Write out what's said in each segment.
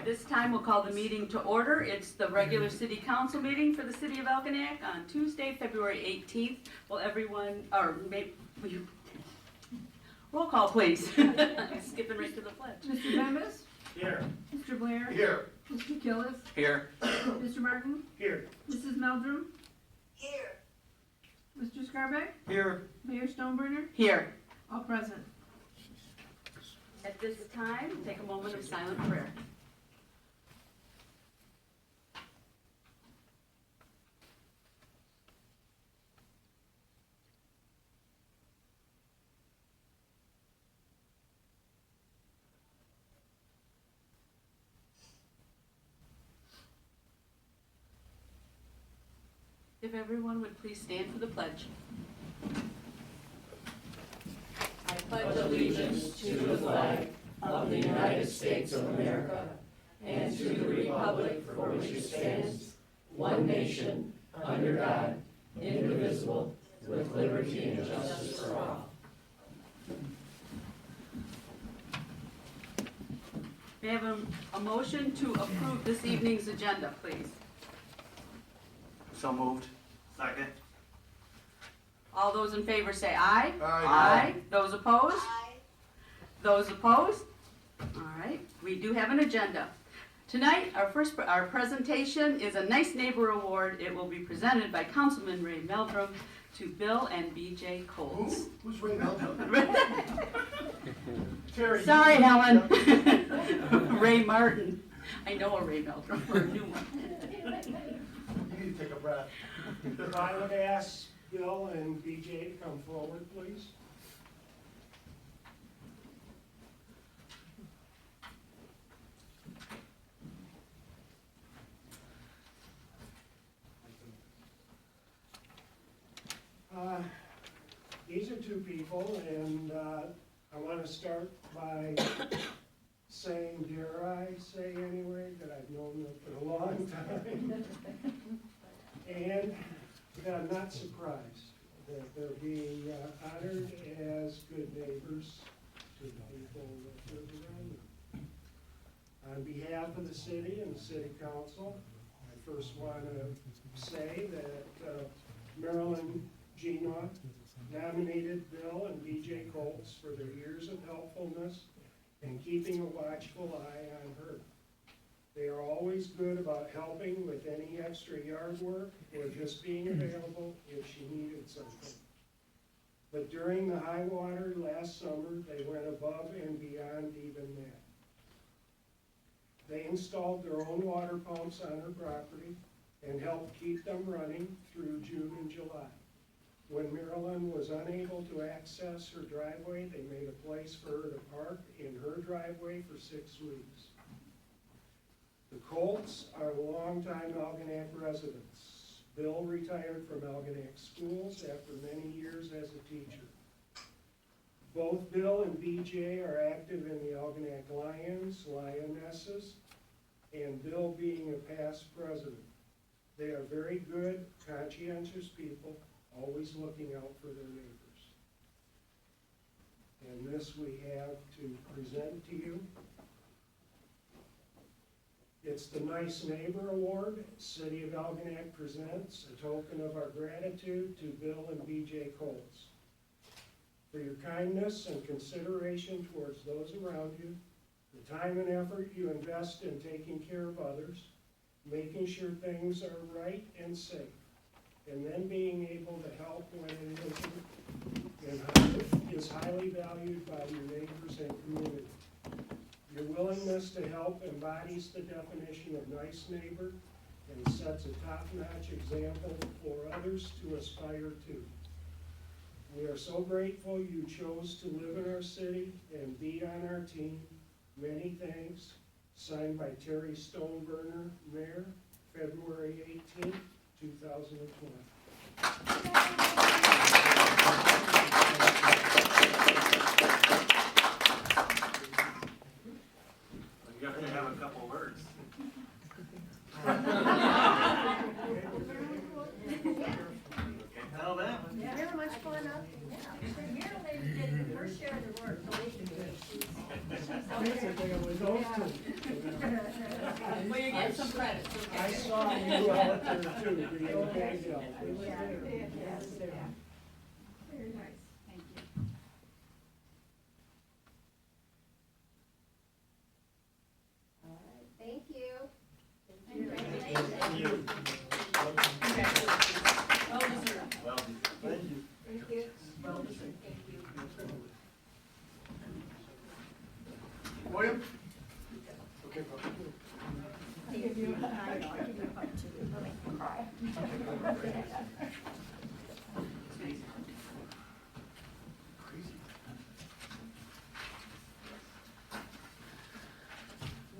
At this time, we'll call the meeting to order. It's the regular city council meeting for the city of Algonac on Tuesday, February 18th. Will everyone, or maybe, will you, roll call please. Skipping right to the pledge. Mr. Bemis? Here. Mr. Blair? Here. Mr. Killis? Here. Mr. Martin? Here. Mrs. Meldrum? Here. Mr. Scarbeck? Here. Mayor Stoneburner? Here. All present. At this time, take a moment of silent prayer. If everyone would please stand for the pledge. I pledge allegiance to the flag of the United States of America and to the republic for which it stands, one nation, under God, indivisible, with liberty and justice for all. May I have a motion to approve this evening's agenda, please? So moved. Second. All those in favor say aye. Aye. Those opposed? Aye. Those opposed? All right, we do have an agenda. Tonight, our presentation is a Nice Neighbor Award. It will be presented by Councilman Ray Meldrum to Bill and BJ Colts. Who's Ray Meldrum? Terry. Sorry, Helen. Ray Martin. I know a Ray Meldrum for a new one. You need to take a breath. If I would ask Bill and BJ to come forward, please. These are two people, and I want to start by saying, dare I say anyway, that I've known them for a long time. And that I'm not surprised that they're being honored as good neighbors to the people that live around them. On behalf of the city and the city council, I first want to say that Marilyn Ginoa nominated Bill and BJ Colts for their years of helpfulness and keeping a watchful eye on her. They are always good about helping with any extra yard work or just being available if she needed something. But during the high water last summer, they went above and beyond even that. They installed their own water pumps on her property and helped keep them running through June and July. When Marilyn was unable to access her driveway, they made a place for her to park in her driveway for 6 weeks. The Colts are longtime Algonac residents. Bill retired from Algonac schools after many years as a teacher. Both Bill and BJ are active in the Algonac Lions, Lionesses, and Bill being a past president. They are very good, conscientious people, always looking out for their neighbors. And this we have to present to you. It's the Nice Neighbor Award. City of Algonac presents a token of our gratitude to Bill and BJ Colts for your kindness and consideration towards those around you, the time and effort you invest in taking care of others, making sure things are right and safe, and then being able to help when it is highly valued by your neighbors and community. Your willingness to help embodies the definition of nice neighbor and sets a top-notch example for others to aspire to. We are so grateful you chose to live in our city and be on our team. Many thanks. Signed by Terry Stoneburner, Mayor, February 18th, 2020. You have to have a couple words. Tell them. Very much fun up. Marilyn did her share of the work, believe me. Those two. get some credit, I okay? saw you out there too, being big deal. Very nice. Thank you. All right, thank you. Thank you. Well deserved. Well, thank you. Thank you. Well deserved. William? Okay, bro. I give you, I know, I give you a hug too. It'll make me cry. Crazy.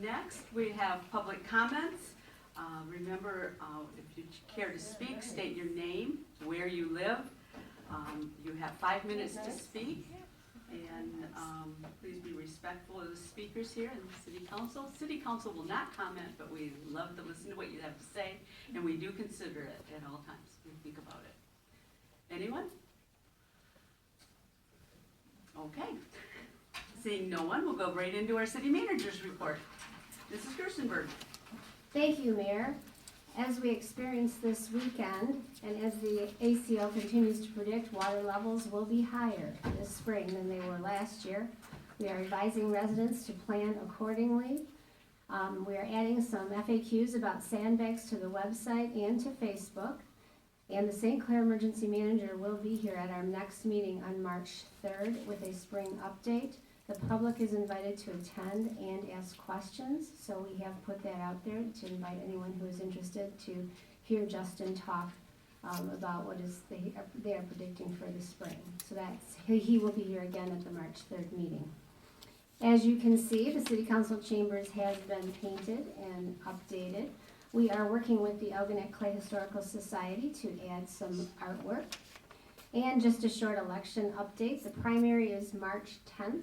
Next, we have public comments. Remember, if you care to speak, state your name, where you live. You have 5 minutes to speak, and please be respectful of the speakers here in the city council. City council will not comment, but we love to listen to what you have to say, and we do consider it at all times. We think about it. Anyone? Okay. Seeing no one, we'll go right into our city manager's report. Mrs. Gerstenberg. Thank you, Mayor. As we experience this weekend, and as the ACO continues to predict, water levels will be higher this spring than they were last year. We are advising residents to plan accordingly. We are adding some FAQs about sandbags to the website and to Facebook. And the St. Clair Emergency Manager will be here at our next meeting on March 3rd with a spring update. The public is invited to attend and ask questions, so we have put that out there to invite anyone who is interested to hear Justin talk about what is they are predicting for the spring. So he will be here again at the March 3rd meeting. As you can see, the City Council chambers has been painted and updated. We are working with the Algonac Clay Historical Society to add some artwork. And just a short election update. The primary is March 10th.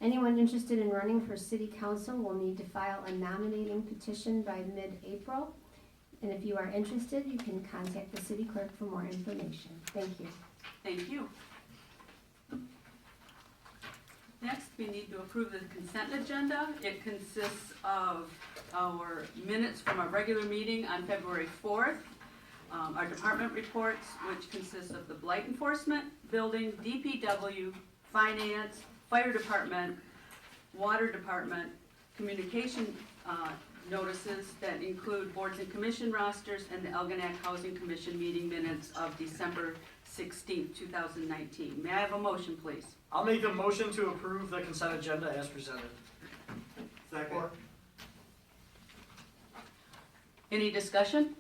Anyone interested in running for city council will need to file a nominating petition by mid-April. And if you are interested, you can contact the city clerk for more information. Thank you. Thank you. Next, we need to approve the consent agenda. It consists of our minutes from our regular meeting on February 4th, our department reports, which consists of the blight enforcement, building, DPW, finance, fire department, water department, communication notices that include boards and commission rosters, and the Algonac Housing Commission meeting minutes of December 16th, 2019. May I have a motion, please? I'll make a motion to approve the consent agenda as presented. Second. Any discussion?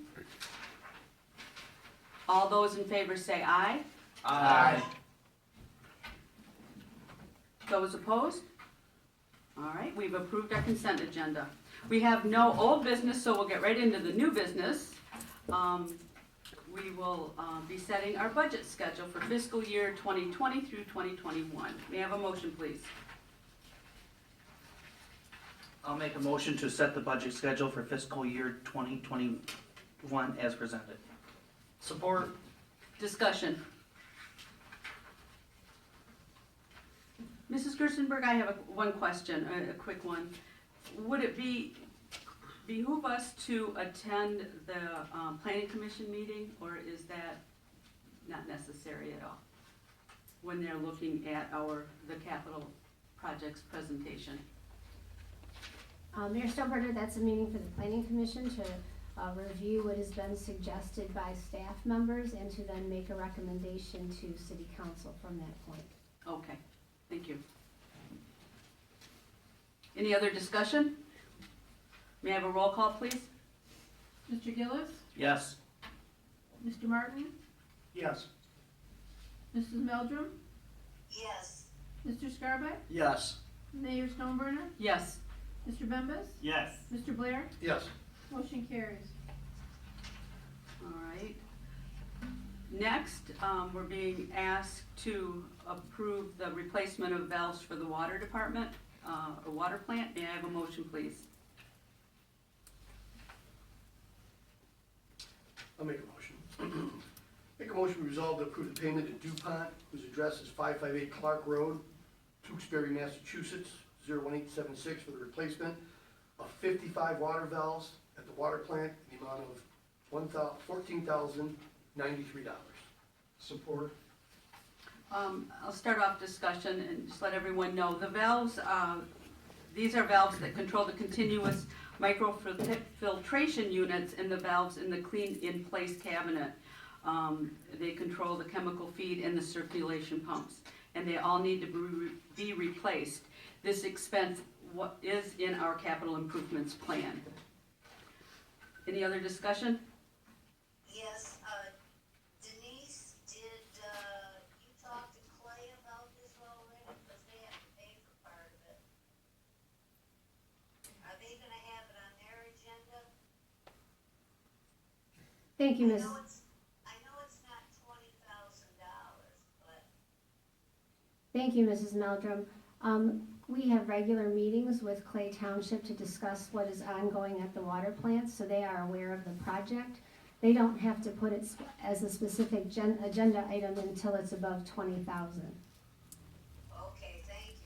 All those in favor say aye. Aye. Those opposed? All right, we've approved our consent agenda. We have no old business, so we'll get right into the new business. We will be setting our budget schedule for fiscal year 2020 through 2021. May I have a motion, please? I'll make a motion to set the budget schedule for fiscal year 2021 as presented. Support. Discussion. Mrs. Gerstenberg, I have one question, a quick one. Would it behoove us to attend the planning commission meeting, or is that not necessary at all? When they're looking at the capital projects presentation? Mayor Stoneburner, that's a meeting for the Planning Commission to review what has been suggested by staff members and to then make a recommendation to City Council from that point. Okay, thank you. Any other discussion? May I have a roll call, please? Mr. Gillis, Yes. Mr. Martin, Yes. Mrs. Meldrum, Yes. Mr. Scarbeck, Yes. Mayor Stoneburner, Yes. Mr. Bembas, Yes. Mr. Blair, Yes. motion carries. All right. Next, we're being asked to approve the replacement of valves for the water department, a water plant. May I have a motion, please? I'll make a motion. Make a motion to resolve to approve the payment to DuPont, whose address is 558 Clark Road, Tewksbury, Massachusetts, 01876, for the replacement of 55 water valves at the the water plant in the amount of $14,093. Support. I'll start off discussion and just let everyone know, the valves, these are valves that control the continuous microfiltration units and the valves in the clean in place cabinet. They control the chemical feed and the circulation pumps, and they all need to be replaced. This expense is in our capital improvements plan. Any other discussion? Yes, Denise, did you talk to Clay about this already? Because they have to pay for part of it. Are they gonna have it on their agenda? Thank you, Ms. I know it's not $20,000, but Thank you, Mrs. Meldrum. We have regular meetings with Clay Township to discuss what is ongoing at the water plant, so they are aware of the project. They don't have to put it as a specific agenda item until it's above 20,000. okay, thank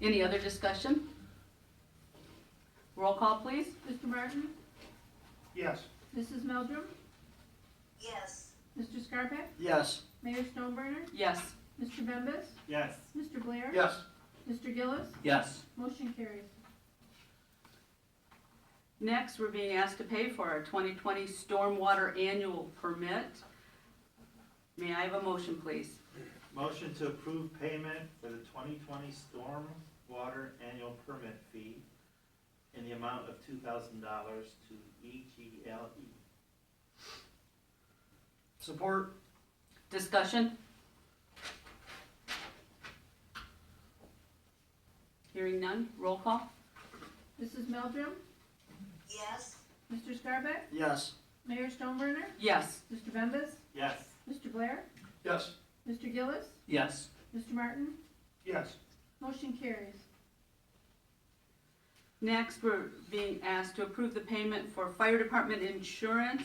you. Any other discussion? Roll call, please. Mr. Martin? Yes. Mrs. Meldrum? Yes, Mr. Scarpack? Yes. Mayor Stoneburner? Yes. Mr. Bembas? Yes. Mr. Blair? Yes. Mr. Gillis? Yes. Motion carries. Next, we're being asked to pay for our 2020 stormwater annual permit. May I have a motion, please? Motion to approve payment for the 2020 storm water annual permit fee in the amount of $2,000 to EGLE. Support. Discussion? Hearing none, roll call? Mrs. Meldrum? yes, Mr. Scarpack? Yes. Mayor Stoneburner? Yes. Mr. Bembas? Yes. Mr. Blair? Yes. Mr. Gillis? Yes. Mr. Martin? Yes. Motion carries. Next, we're being asked to approve the payment for fire department insurance.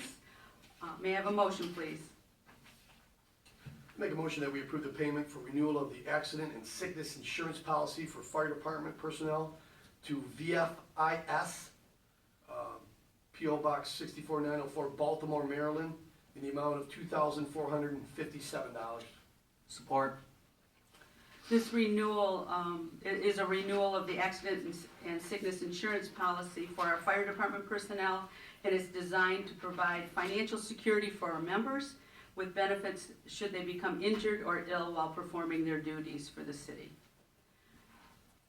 May I have a motion, please? Make a motion that we approve the payment for renewal of the accident and sickness insurance policy for fire department personnel to VFIS, P.O. Box 64904, Baltimore, Maryland, in the amount of $2,457. Support. This renewal is a renewal of the accident and sickness insurance policy for our fire department personnel. It is designed to provide financial security for our members with benefits should they become injured or ill while performing their duties for the city.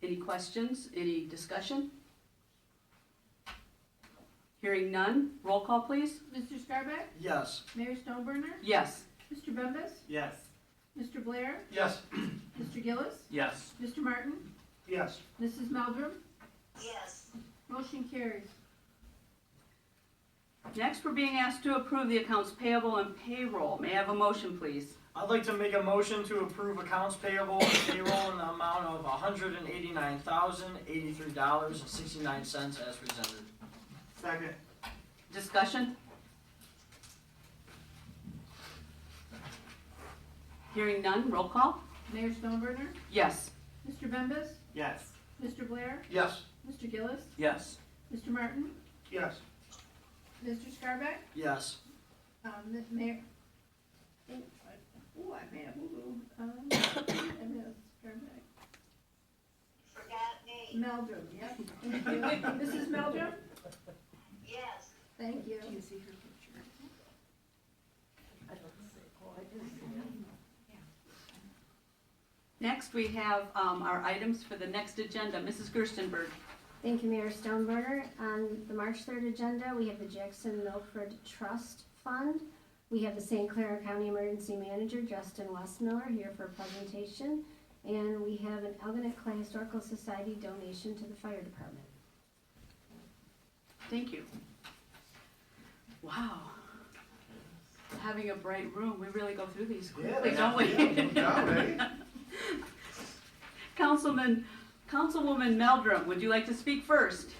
Any questions? Any discussion? Hearing none, roll call, please. Mr. Scarback? Yes. Mayor Stoneburner? Yes. Mr. Bembas? Yes. Mr. Blair? Yes. Mr. Gillis? Yes. Mr. Martin? Yes. Mrs. Meldrum? yes, Motion carries. Next, we're being asked to approve the accounts payable and payroll. May I have a motion, please? I'd like to make a motion to approve accounts payable and payroll in the amount of $189,083.69 as presented. Second. Discussion? Hearing none, roll call? Mayor Stoneburner? Yes. Mr. Bembas? Yes. Mr. Blair? Yes. Mr. Gillis? Yes. Mr. Martin? Yes. Mr. Scarback? Yes. Mayor? Oh, I made a boo-boo. I missed Scarback. forgot me, Meldrum, yep. Thank you. Mrs. Meldrum? yes, Thank you. Next, we have our items for the next agenda. Mrs. Gerstenberg. Thank you, Mayor Stoneburner. On the March 3rd agenda, we have the Jackson Milford Trust Fund. We have the St. Clair County Emergency Manager, Justin Westmiller, here for a presentation. And we have an Elginak Clay Historical Society donation to the fire department. Thank you. Wow. Having a bright room, we really go through these quickly, don't we? Councilwoman Meldrum, would you like to speak first?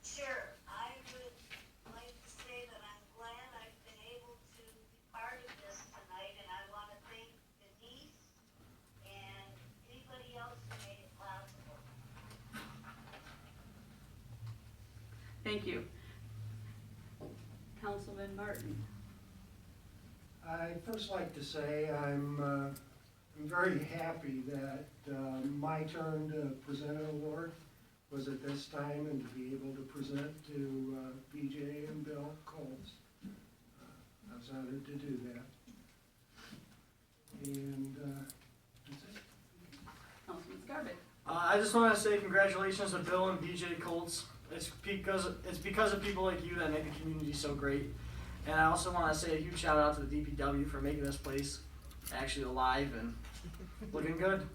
sure. I would like to say that I'm glad I've been able to be part of this tonight, and I want to thank Denise and anybody else who made it possible. Thank you. Councilman Martin. I'd first like to say I'm very happy that my turn to present an award was at this time and to be able to present to BJ and Bill Coles. I was honored to do that. And that's it. Councilman Scarbic. I just want to say congratulations to Bill and BJ Colts. It's because of people like you that make the community so great. And I also want to say a huge shout out to the DPW for making this place actually alive and looking good.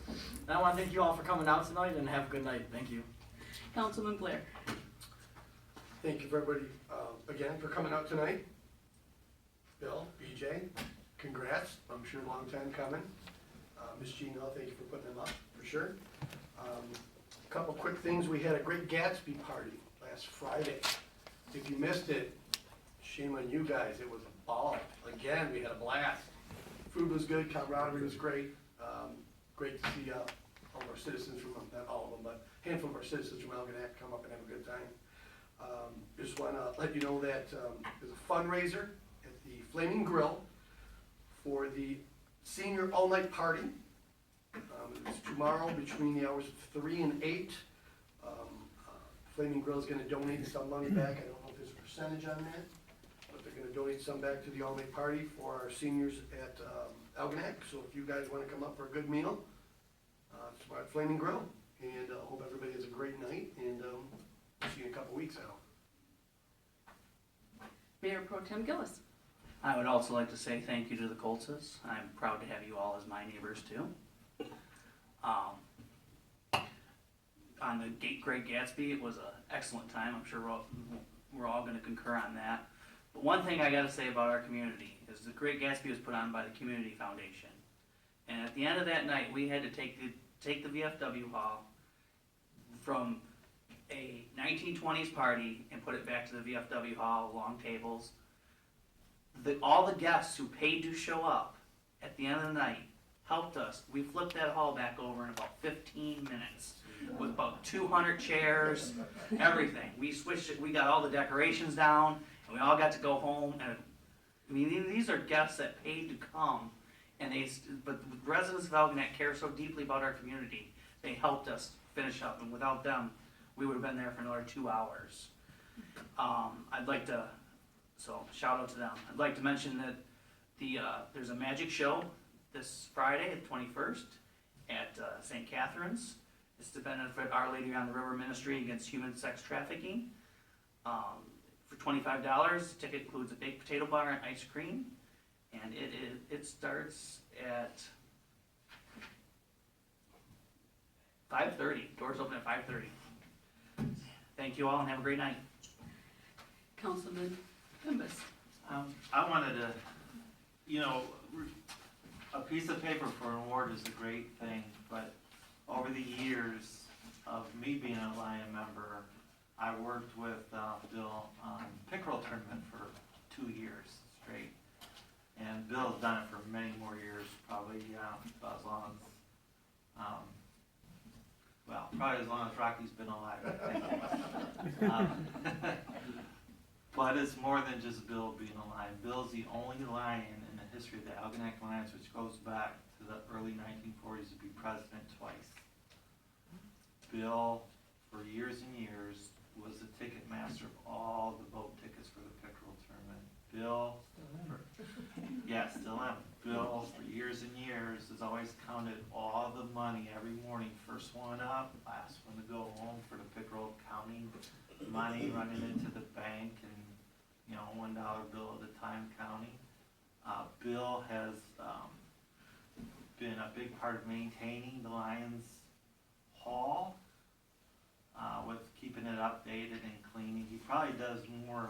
And I want to thank you all for coming out tonight and have a good night. Thank you. Councilman Blair. Thank you for everybody, again, for coming out tonight. Bill, BJ, congrats, I'm sure a long time coming. Ms. Gino, thank you for putting them up, for sure. Couple quick things, we had a great Gatsby party last Friday. If you missed it, shame on you guys, it was a ball. Again, we had a blast. Food was good, camaraderie was great. Great to see all of our citizens from, not all of them, but a handful of our citizens from Algonac come up and have a good time. Just want to let you know that there's a fundraiser at the Flaming Grill for the senior all-night party. It's tomorrow between the hours of 3 and 8. Flaming Grill is going to donate some money back. I don't know if there's a percentage on that, but they're going to donate some back to the all-night party for our seniors at Algonac. So if you guys want to come up for a good meal, it's tomorrow at Flaming Grill. And I hope everybody has a great night, and see you in a couple weeks, Al. Mayor Pro Tem Gillis. I would also like to say thank you to the Coltses. I'm proud to have you all as my neighbors too. On the Great Gatsby, it was an excellent time. I'm sure we're all going to concur on that. But one thing I got to say about our community is the Great Gatsby was put on by the Community Foundation, and at the end of that night, we had to take the VFW hall from a 1920s party and put it back to the VFW hall, long tables. All the guests who paid to show up at the end of the night helped us. We flipped that hall back over in about 15 minutes with about 200 chairs, everything. We switched it, we got all the decorations down, and we all got to go home. And I mean, these are guests that paid to come, and but the residents of Algonac care so deeply about our community. They helped us finish up, and without them, we would have been there for another 2 hours. So shout out to them. I'd like to mention that there's a magic show this Friday, the 21st, at St. Catherine's. It's to benefit Our Lady on the River Ministry against human sex trafficking. For $25, the ticket includes a baked potato bar and ice cream, and it starts at 5:30. Doors open at 5:30. Thank you all and have a great night. Councilman Pimbus. I wanted to, a piece of paper for an award is a great thing, but over the years of me being a Lion member, I worked with Bill on pickerel tournament for 2 years straight. And Bill's done it for many more years, probably about as long as, probably as long as Rocky's been alive, I think. But it's more than just Bill being a lion. Bill's the only lion in the history of the Algonac Lions, which goes back to the early 1940s, to be president twice. Bill, for years and years, was the ticket master of all the boat tickets for the pickerel tournament. Bill, still am. Bill, for years and years, has always counted all the money every morning. First one up, last one to go home for the pickerel, counting money, running into the bank, and $1 bill at a time counting. Bill has been a big part of maintaining the Lions Hall, with keeping it updated and cleaning. He probably does more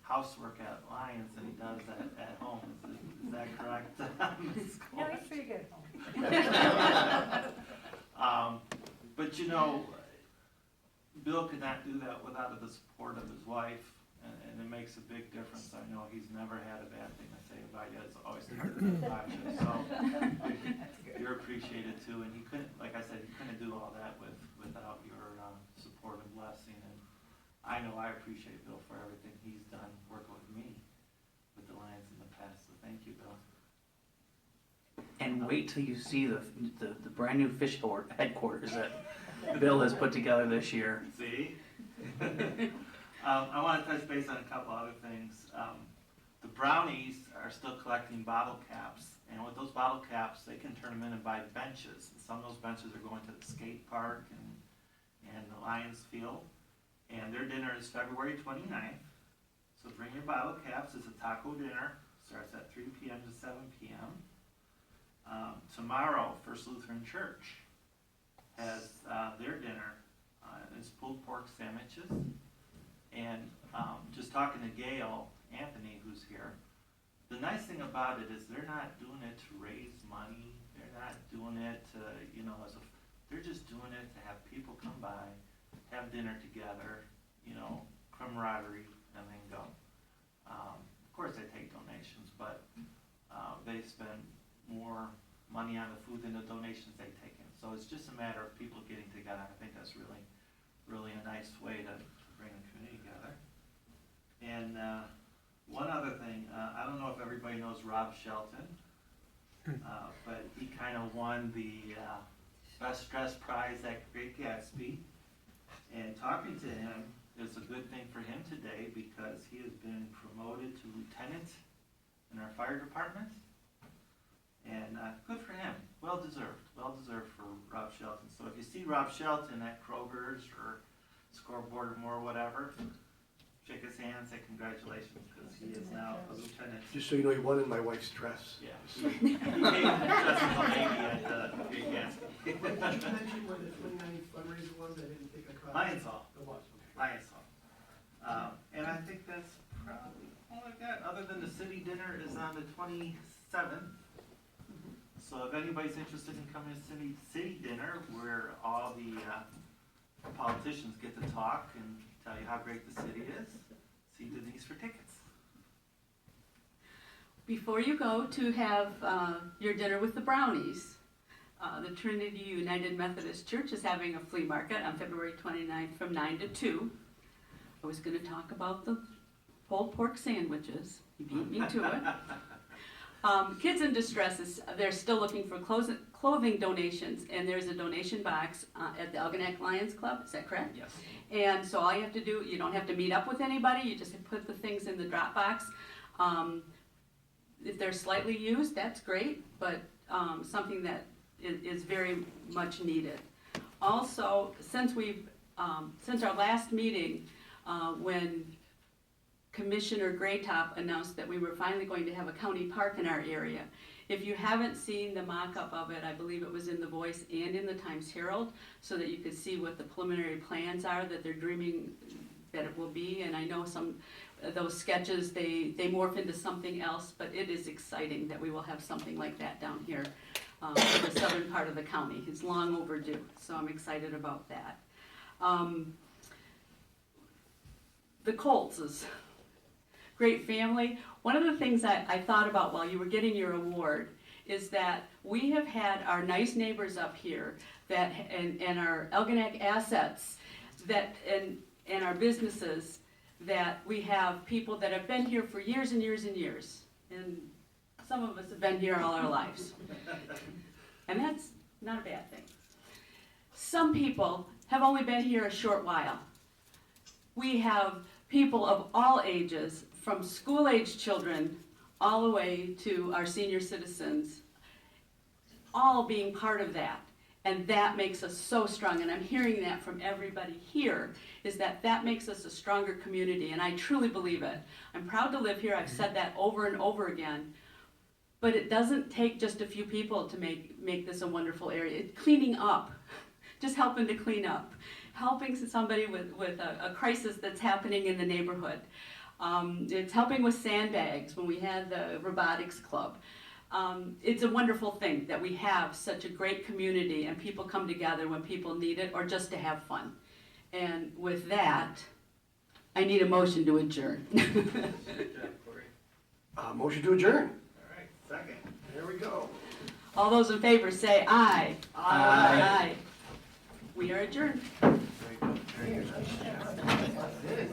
housework at Lions than he does at home. Is that correct? No, he's pretty good at home. But Bill could not do that without the support of his wife, and it makes a big difference. I know he's never had a bad thing to say about you. It's always good about you. So you're appreciated too. And he couldn't, like I said, he couldn't do all that without your support and blessing. And I know I appreciate Bill for everything he's done working with me with the Lions in the past, so thank you, Bill. And wait till you see the brand new fish headquarters that Bill has put together this year. See? I want to touch base on a couple other things. The Brownies are still collecting bottle caps, and with those bottle caps, they can turn them in and buy benches. And some of those benches are going to the skate park and the Lions Field. And their dinner is February 29th. So bring your bottle caps. It's a taco dinner. Starts at 3 p.m. to 7 p.m. Tomorrow, First Lutheran Church has their dinner. It's pulled pork sandwiches. And just talking to Gail Anthony, who's here, the nice thing about it is they're not doing it to raise money. They're not doing it to, they're just doing it to have people come by, have dinner together, camaraderie, and then go. Of course, they take donations, but they spend more money on the food than the donations they take in. So it's just a matter of people getting together. I think that's really, really a nice way to bring the community together. And one other thing, I don't know if everybody knows Rob Shelton, but he kind of won the Best Dressed Prize at Great Gatsby. And talking to him is a good thing for him today because he has been promoted to lieutenant in our fire department. And good for him, well deserved for Rob Shelton. So if you see Rob Shelton at Kroger's or Scoreboard or more, whatever, shake his hand and say congratulations because he is now a lieutenant. Just so you know, he won in my wife's dress. Yeah. He came dressed as a lady at Great Gatsby. Did you mention where the 29th fundraiser was? I didn't think I caught it. Lions Hall. It was. Lions Hall. And I think that's probably all I got, other than the city dinner is on the 27th. So if anybody's interested in coming to city dinner, where all the politicians get to talk and tell you how great the city is, see Denise for tickets. Before you go to have your dinner with the Brownies, the Trinity United Methodist Church is having a flea market on February 29th from 9 to 2. I was going to talk about the pulled pork sandwiches. You beat me to it. Kids in Distress, they're still looking for clothing donations, and there's a donation box at the Algonac Lions Club. Is that correct? Yes. And so all you have to do, you don't have to meet up with anybody. You just put the things in the drop box. If they're slightly used, that's great, but something that is very much needed. Also, since our last meeting, when Commissioner Graytop announced that we were finally going to have a county park in our area. If you haven't seen the mock-up of it, I believe it was in The Voice and in the Times-Herald, so that you could see what the preliminary plans are that they're dreaming that it will be. And I know some of those sketches, they morph into something else, but it is exciting that we will have something like that down here in the southern part of the county. It's long overdue, so I'm excited about that. The Colts is great family. One of the things I thought about while you were getting your award is that we have had our nice neighbors up here that and our Algonac assets that and our businesses, that we have people that have been here for years and years and years. And some of us have been here all our lives. And that's not a bad thing. Some people have only been here a short while. We have people of all ages, from school-age children all the way to our senior citizens, all being part of that. And that makes us so strong, and I'm hearing that from everybody here, is that makes us a stronger community, and I truly believe it. I'm proud to live here, I've said that over and over again, but it doesn't take just a few people to make this a wonderful area. Cleaning up, just helping to clean up, helping somebody with a crisis that's happening in the neighborhood. It's helping with sandbags when we had the robotics club. It's a wonderful thing that we have such a great community and people come together when people need it or just to have fun. And with that, I need a motion to adjourn. Good job, Corey. Motion to adjourn. All right, second. There we go. All those in favor say aye. Aye. We are adjourned. Very good. Very good.